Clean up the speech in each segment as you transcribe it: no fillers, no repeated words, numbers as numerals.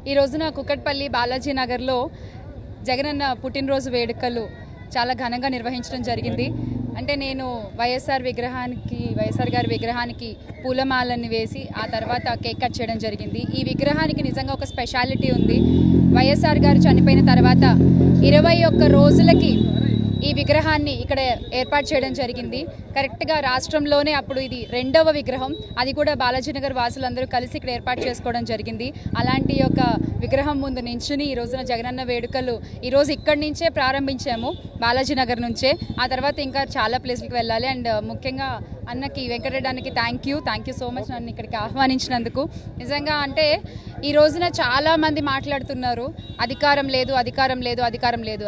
ఈ రోజున కుకట్పల్లి బాలాజీ నగర్లో జగనన్న పుట్టినరోజు వేడుకలు చాలా ఘనంగా నిర్వహించడం జరిగింది. అంటే నేను వైఎస్ఆర్ గారి విగ్రహానికి పూలమాలని వేసి ఆ తర్వాత కేక్ కట్ చేయడం జరిగింది. ఈ విగ్రహానికి నిజంగా ఒక స్పెషాలిటీ ఉంది. వైఎస్ఆర్ గారు చనిపోయిన తర్వాత 21 రోజులకి ఈ విగ్రహాన్ని ఇక్కడ ఏర్పాటు చేయడం జరిగింది. కరెక్ట్గా రాష్ట్రంలోనే అప్పుడు ఇది 2వ విగ్రహం, అది కూడా బాలాజీనగర్ వాసులందరూ కలిసి ఇక్కడ ఏర్పాటు చేసుకోవడం జరిగింది. అలాంటి ఒక విగ్రహం ముందు నించుని ఈ రోజున జగనన్న వేడుకలు ఈరోజు ఇక్కడి నుంచే ప్రారంభించాము, బాలాజీనగర్ నుంచే. ఆ తర్వాత ఇంకా చాలా ప్లేస్లకు వెళ్ళాలి. అండ్ ముఖ్యంగా అన్నకి Venkatareddy thank you so much నన్ను ఇక్కడికి ఆహ్వానించినందుకు. నిజంగా అంటే ఈ రోజున చాలామంది మాట్లాడుతున్నారు అధికారం లేదు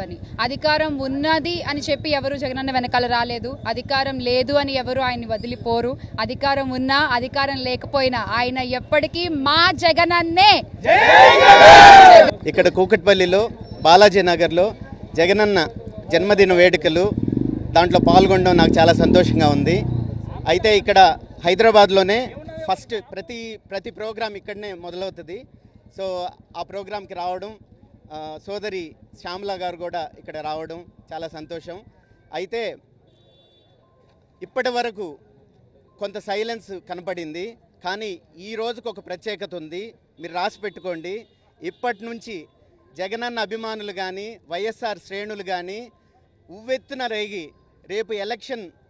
అని. అధికారం ఉన్నది అని చెప్పి ఎవరు జగనన్న వెనకాల రాలేదు. అధికారం లేదు అని ఎవరు ఆయన్ని వదిలిపోరు. అధికారం ఉన్నా అధికారం లేకపోయినా ఆయన ఎప్పటికీ మా జగనన్నే. ఇక్కడ కూకట్పల్లిలో బాలాజీ నగర్లో జగనన్న జన్మదిన వేడుకలు దాంట్లో పాల్గొనడం నాకు చాలా సంతోషంగా ఉంది. అయితే ఇక్కడ హైదరాబాద్లోనే ఫస్ట్ ప్రతి ప్రోగ్రాం ఇక్కడనే మొదలవుతుంది. సో ఆ ప్రోగ్రాంకి రావడం, సోదరి శ్యామల గారు కూడా ఇక్కడ రావడం చాలా సంతోషం. అయితే ఇప్పటి వరకు కొంత సైలెన్స్ కనపడింది, కానీ ఈ రోజుకు ఒక ప్రత్యేకత ఉంది. మీరు రాసి పెట్టుకోండి. ఇప్పటి నుంచి జగనన్న అభిమానులు కానీ వైఎస్ఆర్ శ్రేణులు కానీ ఉవ్వెత్తున రేగి రేపు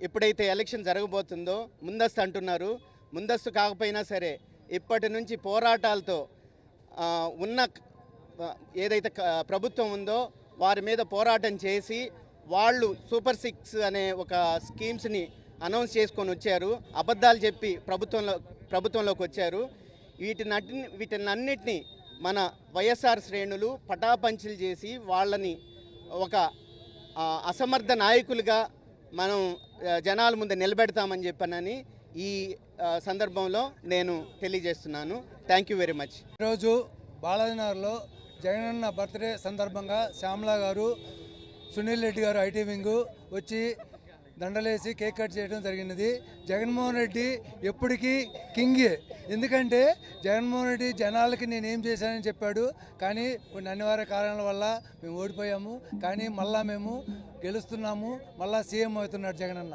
ఎప్పుడైతే ఎలక్షన్ జరగబోతుందో ముందస్తు అంటున్నారు. ముందస్తు కాకపోయినా సరే ఇప్పటి నుంచి పోరాటాలతో ఉన్న ఏదైతే ప్రభుత్వం ఉందో వారి మీద పోరాటం చేసి వాళ్ళు సూపర్ 6 అనే ఒక స్కీమ్స్ని అనౌన్స్ చేసుకొని వచ్చారు. అబద్ధాలు చెప్పి ప్రభుత్వంలోకి వచ్చారు. వీటినన్నిటినీ మన వైఎస్ఆర్ శ్రేణులు పటాపంచలు చేసి వాళ్ళని ఒక అసమర్థ నాయకులుగా మనం జనాల ముందు నిలబెడతామని చెప్పనని ఈ సందర్భంలో నేను తెలియజేస్తున్నాను. Thank you very much. ఈరోజు బాలాజీనగర్లో జగనన్న బర్త్డే సందర్భంగా శ్యామల గారు, సునీల్ రెడ్డి గారు ఐటీ వింగ్ వచ్చి దండలేసి కేక్ కట్ చేయడం జరిగినది. జగన్మోహన్ రెడ్డి ఎప్పటికీ కింగే. ఎందుకంటే జగన్మోహన్ రెడ్డి జనాలకి నేనేం చేశానని చెప్పాడు, కానీ కొన్ని అనివార్య కారణాల వల్ల మేము ఓడిపోయాము. కానీ మళ్ళా మేము గెలుస్తున్నాము, మళ్ళా సీఎం అవుతున్నాడు జగనన్న.